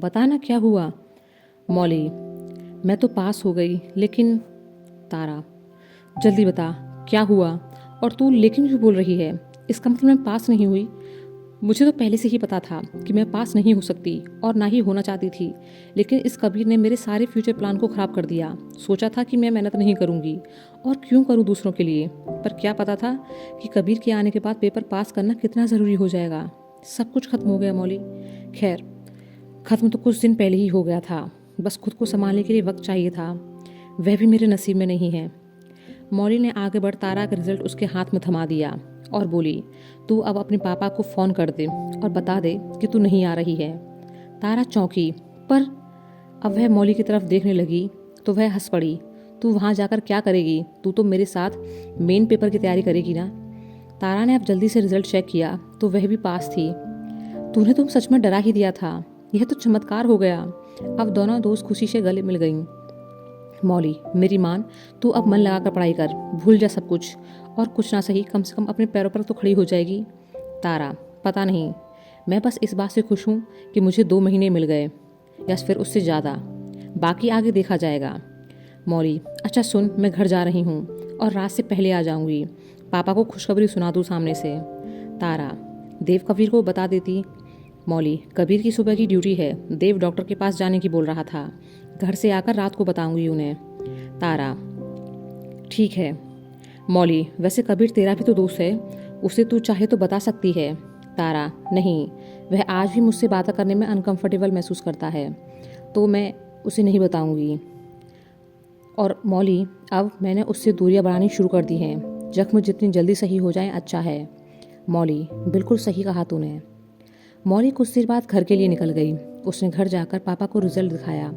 बता ना क्या हुआ। मौली, मैं तो पास हो गई लेकिन। तारा, जल्दी बता क्या हुआ। और तू लेकिन क्यों बोल रही है? इसका मतलब मैं पास नहीं हुई? मुझे तो पहले से ही पता था कि मैं पास नहीं हो सकती और ना ही होना चाहती थी, लेकिन इस कबीर ने मेरे सारे फ्यूचर प्लान को ख़राब कर दिया। सोचा था कि मैं मेहनत नहीं करूंगी और क्यों करूं दूसरों के लिए, पर क्या पता था कि कबीर के आने के बाद पेपर पास करना कितना ज़रूरी हो जाएगा। सब कुछ खत्म हो गया मौली। खैर, ख़त्म तो कुछ दिन पहले ही हो गया था, बस खुद को संभालने के लिए वक्त चाहिए था, वह भी मेरे नसीब में नहीं है। मौली ने आगे बढ़ तारा का रिजल्ट उसके हाथ में थमा दिया और बोली, तू अब अपने पापा को फ़ोन कर दे और बता दे कि तू नहीं आ रही है। तारा चौंकी, पर अब वह मौली की तरफ देखने लगी तो वह हंस पड़ी। तू वहाँ जाकर क्या करेगी? तू तो मेरे साथ मेन पेपर की तैयारी करेगी ना। तारा ने अब जल्दी से रिजल्ट चेक किया तो वह भी पास थी। तूने तुम सच में डरा ही दिया था, यह तो चमत्कार हो गया। अब दोनों दोस्त खुशी से गले मिल गईं। मौली, मेरी मान, तू अब मन लगाकर पढ़ाई कर, भूल जा सब कुछ, और कुछ ना सही कम से कम अपने पैरों पर तो खड़ी हो जाएगी। तारा, पता नहीं, मैं बस इस बात से खुश हूँ कि मुझे 2 महीने मिल गए, या फिर उससे ज़्यादा, बाकी आगे देखा जाएगा। मौली, अच्छा सुन, मैं घर जा रही हूँ और रात से पहले आ जाऊँगी, पापा को खुशखबरी सुना दूँ सामने से। तारा, देव कबीर को बता देती। मौली, कबीर की सुबह की ड्यूटी है, देव डॉक्टर के पास जाने की बोल रहा था, घर से आकर रात को बताऊंगी उन्हें। तारा, ठीक है। मौली, वैसे कबीर तेरा भी तो दोस्त है, उसे तू चाहे तो बता सकती है। तारा, नहीं, वह आज भी मुझसे बातें करने में अनकंफर्टेबल महसूस करता है, तो मैं उसे नहीं बताऊंगी। और मौली, अब मैंने उससे दूरियां बढ़ानी शुरू कर दी हैं, जख्म जितनी जल्दी सही हो जाए अच्छा है। मौली, बिल्कुल सही कहा तूने। मौली कुछ देर बाद घर के लिए निकल गई। उसने घर जाकर पापा को रिजल्ट दिखाया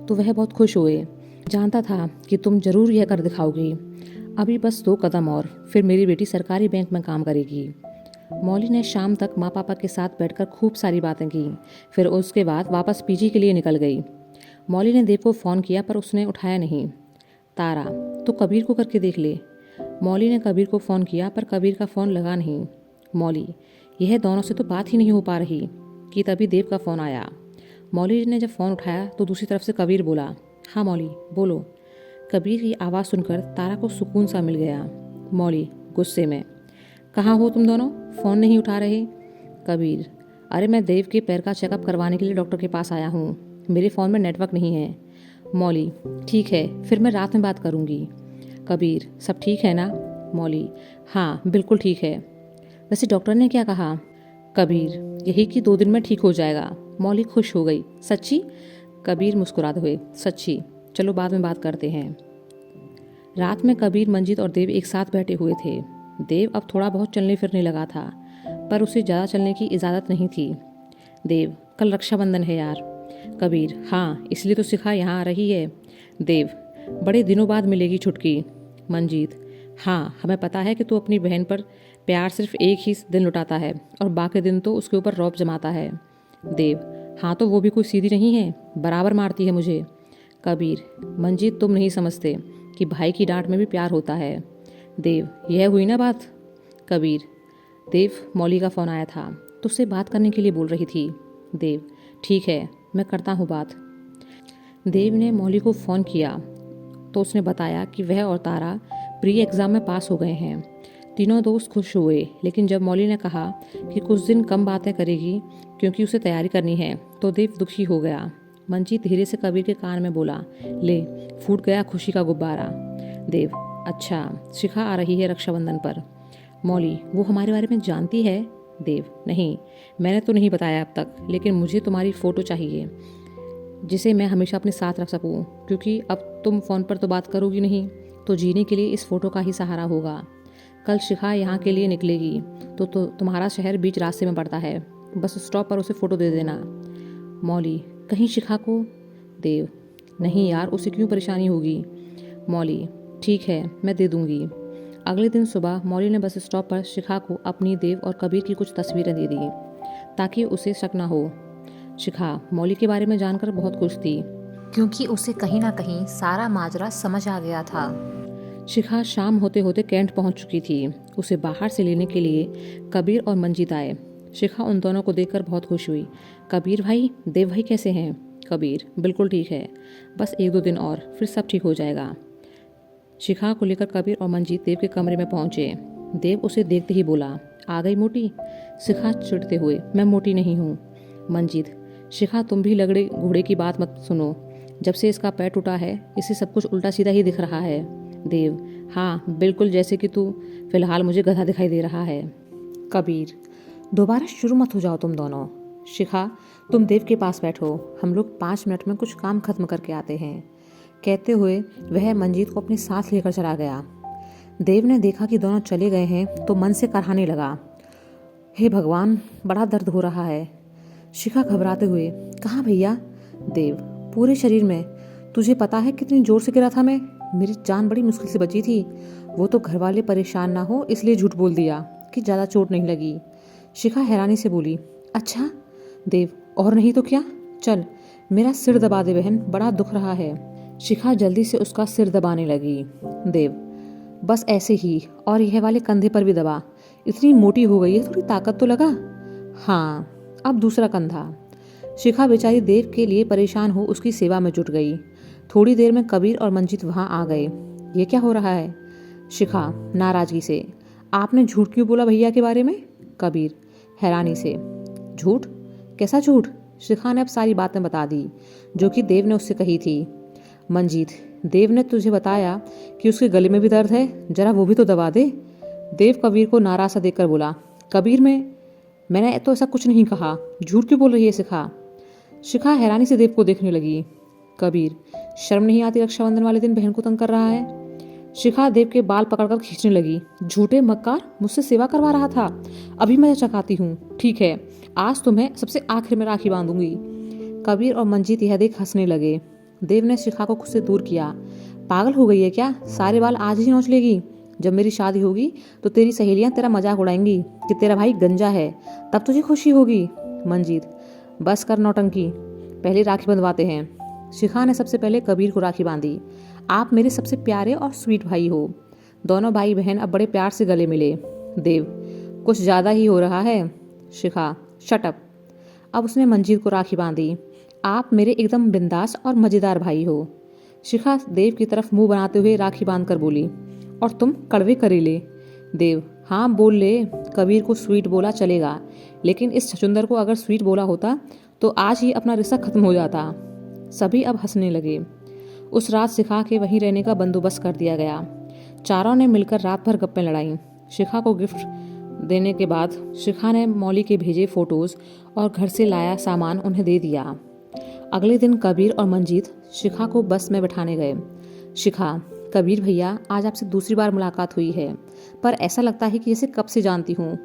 तो वह बहुत खुश हुए। जानता था कि तुम जरूर यह कर दिखाओगी, अभी बस 2 कदम और, फिर मेरी बेटी सरकारी बैंक में काम करेगी। मौली ने शाम तक माँ पापा के साथ बैठकर खूब सारी बातें की, फिर उसके बाद वापस पीजी के लिए निकल गई। मौली ने देव को फ़ोन किया पर उसने उठाया नहीं। तारा, तो कबीर को करके देख ले। मौली ने कबीर को फ़ोन किया पर कबीर का फ़ोन लगा नहीं। मौली, यह दोनों से तो बात ही नहीं हो पा रही कि तभी देव का फ़ोन आया। मौली ने जब फ़ोन उठाया तो दूसरी तरफ से कबीर बोला, हाँ मौली बोलो। कबीर की आवाज़ सुनकर तारा को सुकून सा मिल गया। मौली गुस्से में, कहाँ हो तुम दोनों, फ़ोन नहीं उठा रहे? कबीर, अरे मैं देव के पैर का चेकअप करवाने के लिए डॉक्टर के पास आया हूँ, मेरे फ़ोन में नेटवर्क नहीं है। मौली, ठीक है, फिर मैं रात में बात करूँगी। कबीर, सब ठीक है ना? मौली, हाँ बिल्कुल ठीक है। वैसे डॉक्टर ने क्या कहा? कबीर, यही कि 2 दिन में ठीक हो जाएगा। मौली खुश हो गई, सच्ची? कबीर मुस्कुराते हुए, सच्ची, चलो बाद में बात करते हैं। रात में कबीर, मंजीत और देव एक साथ बैठे हुए थे। देव अब थोड़ा बहुत चलने फिरने लगा था, पर उसे ज़्यादा चलने की इजाज़त नहीं थी। देव, कल रक्षाबंधन है यार। कबीर, हाँ इसलिए तो शिखा यहाँ आ रही है। देव, बड़े दिनों बाद मिलेगी छुटकी। मंजीत, हाँ हमें पता है कि तू अपनी बहन पर प्यार सिर्फ एक ही दिन लुटाता है और बाकी दिन तो उसके ऊपर रौब जमाता है। देव, हाँ तो वो भी कोई सीधी नहीं है, बराबर मारती है मुझे। कबीर, मंजीत तुम नहीं समझते कि भाई की डांट में भी प्यार होता है। देव, यह हुई ना बात। कबीर, देव, मौली का फ़ोन आया था, तुझसे बात करने के लिए बोल रही थी। देव, ठीक है, मैं करता हूँ बात। देव ने मौली को फ़ोन किया तो उसने बताया कि वह और तारा प्री एग्ज़ाम में पास हो गए हैं। तीनों दोस्त खुश हुए, लेकिन जब मौली ने कहा कि कुछ दिन कम बातें करेगी क्योंकि उसे तैयारी करनी है, तो देव दुखी हो गया। मंजीत धीरे से कबीर के कान में बोला, ले, फूट गया खुशी का गुब्बारा। देव, अच्छा, शिखा आ रही है रक्षाबंधन पर। मौली, वो हमारे बारे में जानती है? देव, नहीं, मैंने तो नहीं बताया अब तक, लेकिन मुझे तुम्हारी फ़ोटो चाहिए जिसे मैं हमेशा अपने साथ रख सकूं, क्योंकि अब तुम फ़ोन पर तो बात करोगी नहीं, तो जीने के लिए इस फ़ोटो का ही सहारा होगा। कल शिखा यहाँ के लिए निकलेगी तो तुम्हारा शहर बीच रास्ते में पड़ता है, बस स्टॉप पर उसे फ़ोटो दे देना। मौली, कहीं शिखा को? देव, नहीं यार, उसे क्यों परेशानी होगी। मौली, ठीक है, मैं दे दूँगी। अगले दिन सुबह मौली ने बस स्टॉप पर शिखा को अपनी, देव और कबीर की कुछ तस्वीरें दे दी ताकि उसे शक न हो। शिखा मौली के बारे में जानकर बहुत खुश थी, क्योंकि उसे कहीं ना कहीं सारा माजरा समझ आ गया था। शिखा शाम होते होते कैंट पहुंच चुकी थी। उसे बाहर से लेने के लिए कबीर और मंजीत आए। शिखा उन दोनों को देखकर बहुत खुश हुई। कबीर भाई, देव भाई कैसे हैं? कबीर, बिल्कुल ठीक है, बस 1-2 दिन और फिर सब ठीक हो जाएगा। शिखा को लेकर कबीर और मंजीत देव के कमरे में पहुंचे। देव उसे देखते ही बोला, आ गई मोटी? शिखा चिढ़ते हुए, मैं मोटी नहीं हूँ। मंजीत, शिखा तुम भी लगड़े घोड़े की बात मत सुनो, जब से इसका पैर टूटा है इसे सब कुछ उल्टा सीधा ही दिख रहा है। देव, हाँ बिल्कुल, जैसे कि तू फिलहाल मुझे गधा दिखाई दे रहा है। कबीर, दोबारा शुरू मत हो जाओ तुम दोनों। शिखा, तुम देव के पास बैठो, हम लोग 5 मिनट में कुछ काम खत्म करके आते हैं। कहते हुए वह मंजीत को अपने साथ लेकर चला गया। देव ने देखा कि दोनों चले गए हैं तो मन से कराहने लगा, हे भगवान, बड़ा दर्द हो रहा है। शिखा घबराते हुए, कहाँ भैया? देव, पूरे शरीर में। तुझे पता है कितनी जोर से गिरा था मैं? मेरी जान बड़ी मुश्किल से बची थी। वो तो घर वाले परेशान ना हो इसलिए झूठ बोल दिया कि ज़्यादा चोट नहीं लगी। शिखा हैरानी से बोली, अच्छा? देव, और नहीं तो क्या? चल मेरा सिर दबा दे बहन, बड़ा दुख रहा है। शिखा जल्दी से उसका सिर दबाने लगी। देव, बस ऐसे ही, और यह वाले कंधे पर भी दबा, इतनी मोटी हो गई है, थोड़ी ताकत तो लगा। हाँ, अब दूसरा कंधा। शिखा बेचारी देव के लिए परेशान हो उसकी सेवा में जुट गई। थोड़ी देर में कबीर और मंजीत वहां आ गए। ये क्या हो रहा है? शिखा नाराजगी से, आपने झूठ क्यों बोला भैया के बारे में? कबीर हैरानी से, झूठ? कैसा झूठ? शिखा ने अब सारी बातें बता दी जो कि देव ने उससे कही थी। मंजीत, देव ने तुझे बताया कि उसके गले में भी दर्द है, जरा वो भी तो दबा दे। देव कबीर को नाराज सा देखकर बोला, कबीर, मैंने तो ऐसा कुछ नहीं कहा, झूठ क्यों बोल रही है शिखा? शिखा हैरानी से देव को देखने लगी। कबीर, शर्म नहीं आती रक्षाबंधन वाले दिन बहन को तंग कर रहा है? शिखा देव के बाल पकड़कर खींचने लगी, झूठे मक्कार, मुझसे सेवा करवा रहा था, अभी मैं चकाती हूँ। ठीक है, आज तुम्हें सबसे आखिर में राखी बांधूंगी। कबीर और मंजीत यह देख हंसने लगे। देव ने शिखा को खुद से दूर किया। पागल हो गई है क्या? सारे बाल आज ही नोच लेगी। जब मेरी शादी होगी तो तेरी सहेलियां तेरा मजाक उड़ाएंगी कि तेरा भाई गंजा है, तब तुझे खुशी होगी। मंजीत, बस कर नौटंकी, पहले राखी बंधवाते हैं। शिखा ने सबसे पहले कबीर को राखी बांधी। आप मेरे सबसे प्यारे और स्वीट भाई हो। दोनों भाई बहन अब बड़े प्यार से गले मिले। देव, कुछ ज़्यादा ही हो रहा है। शिखा, शट अप। अब उसने मंजीत को राखी बांधी। आप मेरे एकदम बिंदास और मज़ेदार भाई हो। शिखा देव की तरफ मुंह बनाते हुए राखी बांध कर बोली, और तुम कड़वे करेले। देव, हाँ बोल ले। कबीर को स्वीट बोला चलेगा, लेकिन इस छछुंदर को अगर स्वीट बोला होता तो आज ही अपना रिश्ता खत्म हो जाता। सभी अब हंसने लगे। उस रात शिखा के वहीं रहने का बंदोबस्त कर दिया गया। चारों ने मिलकर रात भर गप्पें लड़ाई। शिखा को गिफ्ट देने के बाद शिखा ने मौली के भेजे फोटोज और घर से लाया सामान उन्हें दे दिया। अगले दिन कबीर और मंजीत शिखा को बस में बैठाने गए। शिखा, कबीर भैया, आज आपसे दूसरी बार मुलाकात हुई है, पर ऐसा लगता है कि जैसे कब से जानती हूँ।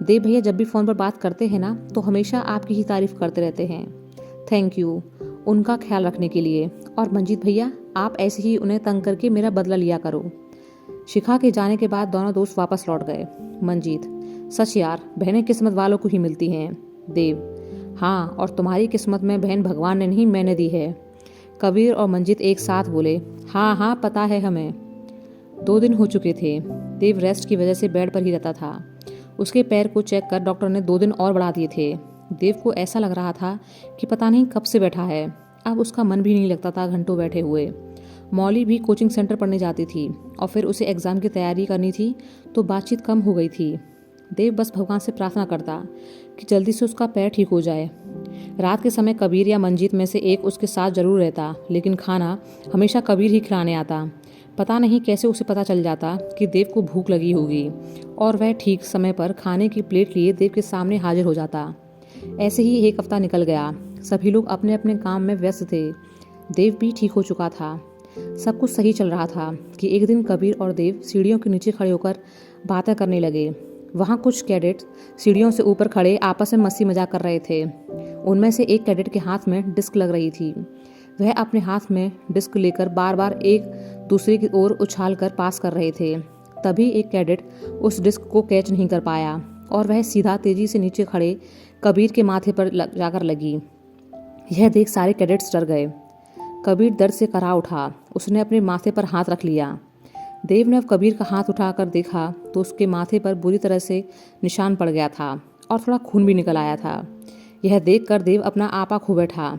देव भैया जब भी फ़ोन पर बात करते हैं ना तो हमेशा आपकी ही तारीफ करते रहते हैं। थैंक यू उनका ख्याल रखने के लिए। और मंजीत भैया, आप ऐसे ही उन्हें तंग करके मेरा बदला लिया करो। शिखा के जाने के बाद दोनों दोस्त वापस लौट गए। मंजीत, सच यार, बहनें किस्मत वालों को ही मिलती हैं। देव, हाँ, और तुम्हारी किस्मत में बहन भगवान ने नहीं, मैंने दी है। कबीर और मंजीत एक साथ बोले, हाँ हाँ पता है हमें। 2 दिन हो चुके थे। देव रेस्ट की वजह से बेड पर ही रहता था। उसके पैर को चेक कर डॉक्टर ने 2 दिन और बढ़ा दिए थे। देव को ऐसा लग रहा था कि पता नहीं कब से बैठा है। अब उसका मन भी नहीं लगता था घंटों बैठे हुए। मौली भी कोचिंग सेंटर पढ़ने जाती थी और फिर उसे एग्ज़ाम की तैयारी करनी थी, तो बातचीत कम हो गई थी। देव बस भगवान से प्रार्थना करता कि जल्दी से उसका पैर ठीक हो जाए। रात के समय कबीर या मंजीत में से एक उसके साथ जरूर रहता, लेकिन खाना हमेशा कबीर ही खिलाने आता। पता नहीं कैसे उसे पता चल जाता कि देव को भूख लगी होगी और वह ठीक समय पर खाने की प्लेट लिए देव के सामने हाजिर हो जाता। ऐसे ही 1 हफ्ता निकल गया। सभी लोग अपने अपने काम में व्यस्त थे। देव भी ठीक हो चुका था। सब कुछ सही चल रहा था कि एक दिन कबीर और देव सीढ़ियों के नीचे खड़े होकर बातें करने लगे। वहाँ कुछ कैडेट्स सीढ़ियों से ऊपर खड़े आपस में मस्ती मजाक कर रहे थे। उनमें से एक कैडेट के हाथ में डिस्क लग रही थी। वह अपने हाथ में डिस्क लेकर बार बार एक दूसरे की ओर उछाल कर पास कर रहे थे। तभी एक कैडेट उस डिस्क को कैच नहीं कर पाया और वह सीधा तेजी से नीचे खड़े कबीर के माथे पर जाकर लगी। यह देख सारे कैडेट्स डर गए। कबीर दर्द से करा उठा। उसने अपने माथे पर हाथ रख लिया। देव ने अब कबीर का हाथ उठाकर देखा तो उसके माथे पर बुरी तरह से निशान पड़ गया था और थोड़ा खून भी निकल आया था। यह देखकर देव अपना आपा खो बैठा।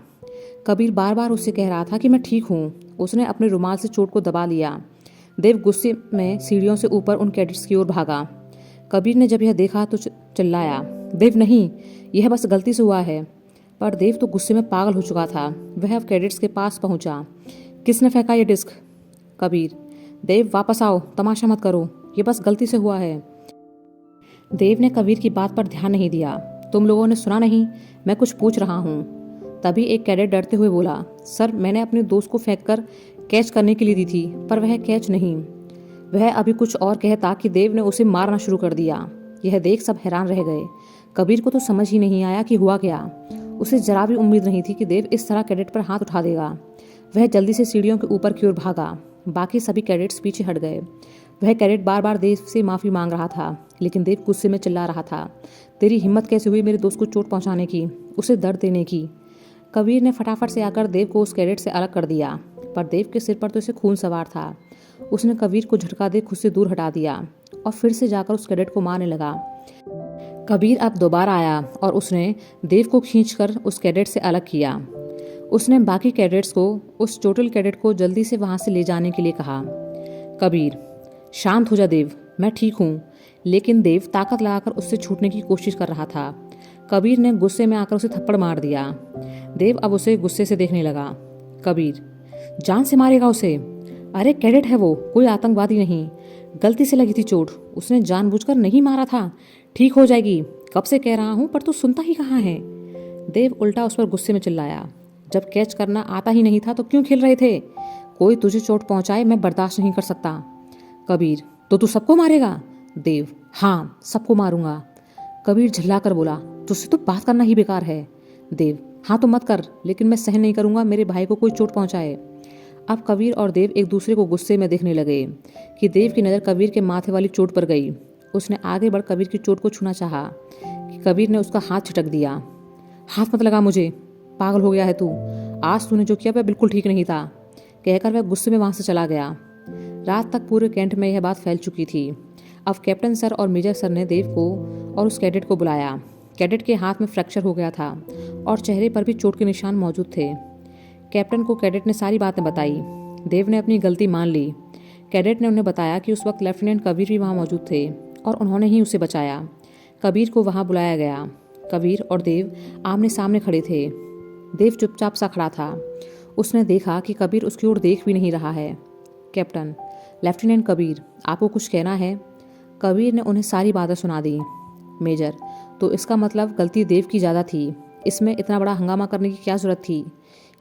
कबीर बार बार उससे कह रहा था कि मैं ठीक हूँ। उसने अपने रुमाल से चोट को दबा लिया। देव गुस्से में सीढ़ियों से ऊपर उन कैडेट्स की ओर भागा। कबीर ने जब यह देखा तो चिल्लाया, देव नहीं, यह बस गलती से हुआ है। पर देव तो गुस्से में पागल हो चुका था। वह अब कैडेट्स के पास पहुंचा। किसने फेंका ये डिस्क? कबीर, देव वापस आओ, तमाशा मत करो, ये बस गलती से हुआ है। देव ने कबीर की बात पर ध्यान नहीं दिया। तुम लोगों ने सुना नहीं, मैं कुछ पूछ रहा हूँ। तभी एक कैडेट डरते हुए बोला, सर मैंने अपने दोस्त को फेंककर कैच करने के लिए दी थी, पर वह कैच नहीं। वह अभी कुछ और कहता कि देव ने उसे मारना शुरू कर दिया। यह देख सब हैरान रह गए। कबीर को तो समझ ही नहीं आया कि हुआ क्या। उसे जरा भी उम्मीद नहीं थी कि देव इस तरह कैडेट पर हाथ उठा देगा। वह जल्दी से सीढ़ियों के ऊपर की ओर भागा। बाकी सभी कैडेट्स पीछे हट गए। वह कैडेट बार बार देव से माफी मांग रहा था, लेकिन देव गुस्से में चिल्ला रहा था, तेरी हिम्मत कैसे हुई मेरे दोस्त को चोट पहुंचाने की, उसे दर्द देने की। कबीर ने फटाफट से आकर देव को उस कैडेट से अलग कर दिया, पर देव के सिर पर तो इसे खून सवार था। उसने कबीर को झटका दे खुद से दूर हटा दिया और फिर से जाकर उस कैडेट को मारने लगा। कबीर अब दोबारा आया और उसने देव को खींचकर उस कैडेट से अलग किया। उसने बाकी कैडेट्स को उस चोटिल कैडेट को जल्दी से वहां से ले जाने के लिए कहा। कबीर, शांत हो जा देव, मैं ठीक हूँ। लेकिन देव ताकत लगाकर उससे छूटने की कोशिश कर रहा था। कबीर ने गुस्से में आकर उसे थप्पड़ मार दिया। देव अब उसे गुस्से से देखने लगा। कबीर, जान से मारेगा उसे? अरे कैडेट है वो, कोई आतंकवादी नहीं, गलती से लगी थी चोट, उसने जानबूझकर नहीं मारा था, ठीक हो जाएगी, कब से कह रहा हूँ पर तू सुनता ही कहाँ है। देव उल्टा उस पर गुस्से में चिल्लाया, जब कैच करना आता ही नहीं था तो क्यों खेल रहे थे? कोई तुझे चोट पहुंचाए मैं बर्दाश्त नहीं कर सकता। कबीर, तो तू सबको मारेगा? देव, हाँ सबको मारूंगा। कबीर झल्लाकर बोला, तुझसे तो बात करना ही बेकार है। देव, हाँ तो मत कर, लेकिन मैं सहन नहीं करूंगा मेरे भाई को कोई चोट पहुंचाए। अब कबीर और देव एक दूसरे को गुस्से में देखने लगे कि देव की नज़र कबीर के माथे वाली चोट पर गई। उसने आगे बढ़ कबीर की चोट को छूना चाहा कि कबीर ने उसका हाथ झटक दिया। हाथ मत लगा मुझे, पागल हो गया है तू, आज तूने जो किया वह बिल्कुल ठीक नहीं था, कहकर वह गुस्से में वहां से चला गया। रात तक पूरे कैंट में यह बात फैल चुकी थी। अब कैप्टन सर और मेजर सर ने देव को और उस कैडेट को बुलाया। कैडेट के हाथ में फ्रैक्चर हो गया था और चेहरे पर भी चोट के निशान मौजूद थे। कैप्टन को कैडेट ने सारी बातें बताई। देव ने अपनी गलती मान ली। कैडेट ने उन्हें बताया कि उस वक्त लेफ्टिनेंट कबीर भी वहाँ मौजूद थे और उन्होंने ही उसे बचाया। कबीर को वहाँ बुलाया गया। कबीर और देव आमने सामने खड़े थे। देव चुपचाप सा खड़ा था। उसने देखा कि कबीर उसकी ओर देख भी नहीं रहा है। कैप्टन, लेफ्टिनेंट कबीर, आपको कुछ कहना है? कबीर ने उन्हें सारी बातें सुना दी। मेजर, तो इसका मतलब गलती देव की ज़्यादा थी, इसमें इतना बड़ा हंगामा करने की क्या ज़रूरत थी?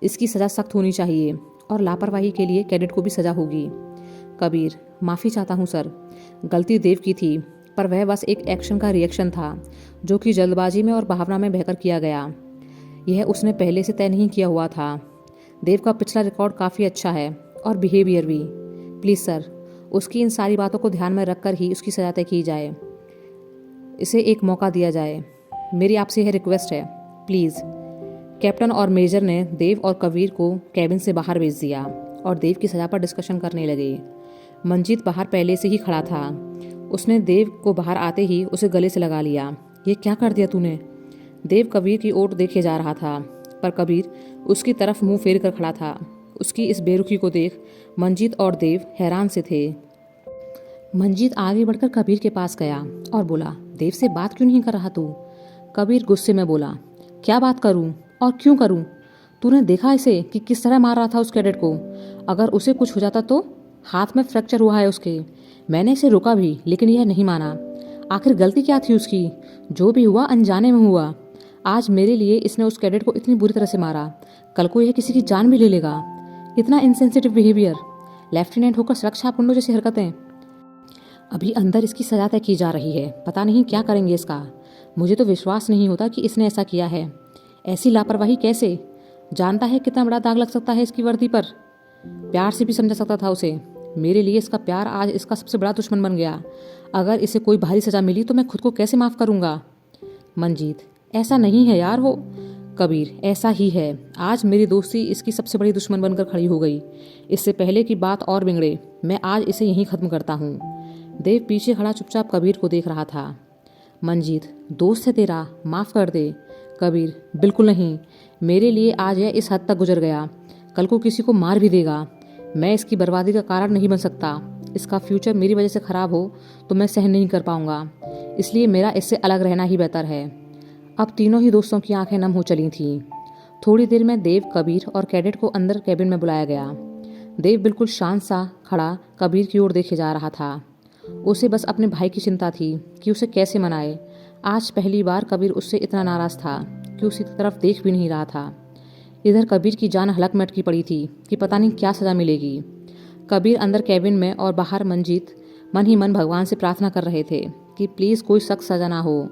इसकी सज़ा सख्त होनी चाहिए और लापरवाही के लिए कैडेट को भी सज़ा होगी। कबीर, माफ़ी चाहता हूँ सर, गलती देव की थी, पर वह बस एक एक्शन का रिएक्शन था जो कि जल्दबाजी में और भावना में बहकर किया गया। यह उसने पहले से तय नहीं किया हुआ था। देव का पिछला रिकॉर्ड काफ़ी अच्छा है और बिहेवियर भी। प्लीज़ सर, उसकी इन सारी बातों को ध्यान में रखकर ही उसकी सज़ा तय की जाए, इसे एक मौका दिया जाए। मेरी आपसे यह रिक्वेस्ट है, प्लीज़। कैप्टन और मेजर ने देव और कबीर को कैबिन से बाहर भेज दिया और देव की सज़ा पर डिस्कशन करने लगे। मंजीत बाहर पहले से ही खड़ा था। उसने देव को बाहर आते ही उसे गले से लगा लिया। ये क्या कर दिया तूने? देव कबीर की ओर देखे जा रहा था, पर कबीर उसकी तरफ मुंह फेर कर खड़ा था। उसकी इस बेरुखी को देख मंजीत और देव हैरान से थे। मंजीत आगे बढ़कर कबीर के पास गया और बोला, देव से बात क्यों नहीं कर रहा तू? कबीर गुस्से में बोला, क्या बात करूं और क्यों करूं? तूने देखा इसे कि किस तरह मार रहा था उस कैडेट को? अगर उसे कुछ हो जाता तो? हाथ में फ्रैक्चर हुआ है उसके। मैंने इसे रोका भी, लेकिन यह नहीं माना। आखिर गलती क्या थी उसकी? जो भी हुआ अनजाने में हुआ। आज मेरे लिए इसने उस कैडेट को इतनी बुरी तरह से मारा, कल को यह किसी की जान भी ले लेगा। इतना इनसेंसिटिव बिहेवियर, लेफ्टिनेंट होकर सुरक्षा पुंडों जैसी हरकतें। अभी अंदर इसकी सजा तय की जा रही है, पता नहीं क्या करेंगे इसका। मुझे तो विश्वास नहीं होता कि इसने ऐसा किया है। ऐसी लापरवाही कैसे? जानता है कितना बड़ा दाग लग सकता है इसकी वर्दी पर। प्यार से भी समझा सकता था उसे। मेरे लिए इसका प्यार आज इसका सबसे बड़ा दुश्मन बन गया। अगर इसे कोई भारी सजा मिली तो मैं खुद को कैसे माफ़ करूँगा? मंजीत, ऐसा नहीं है यार वो। कबीर, ऐसा ही है। आज मेरी दोस्ती इसकी सबसे बड़ी दुश्मन बनकर खड़ी हो गई। इससे पहले कि बात और बिगड़े, मैं आज इसे यहीं ख़त्म करता हूँ। देव पीछे खड़ा चुपचाप कबीर को देख रहा था। मंजीत, दोस्त है तेरा, माफ़ कर दे। कबीर, बिल्कुल नहीं, मेरे लिए आज यह इस हद तक गुजर गया, कल को किसी को मार भी देगा। मैं इसकी बर्बादी का कारण नहीं बन सकता। इसका फ्यूचर मेरी वजह से ख़राब हो तो मैं सहन नहीं कर पाऊंगा, इसलिए मेरा इससे अलग रहना ही बेहतर है। अब तीनों ही दोस्तों की आंखें नम हो चली थीं। थोड़ी देर में देव, कबीर और कैडेट को अंदर कैबिन में बुलाया गया। देव बिल्कुल शांत सा खड़ा कबीर की ओर देखे जा रहा था। उसे बस अपने भाई की चिंता थी कि उसे कैसे मनाए। आज पहली बार कबीर उससे इतना नाराज़ था कि उसी तरफ देख भी नहीं रहा था। इधर कबीर की जान हलक में अटकी पड़ी थी कि पता नहीं क्या सज़ा मिलेगी। कबीर अंदर कैबिन में और बाहर मंजीत मन ही मन भगवान से प्रार्थना कर रहे थे कि प्लीज़ कोई सख्त सज़ा ना हो।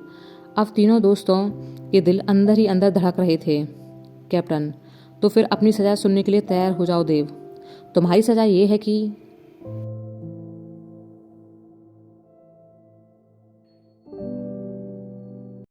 अब तीनों दोस्तों के दिल अंदर ही अंदर धड़क रहे थे। कैप्टन, तो फिर अपनी सज़ा सुनने के लिए तैयार हो जाओ देव। तुम्हारी सज़ा ये है कि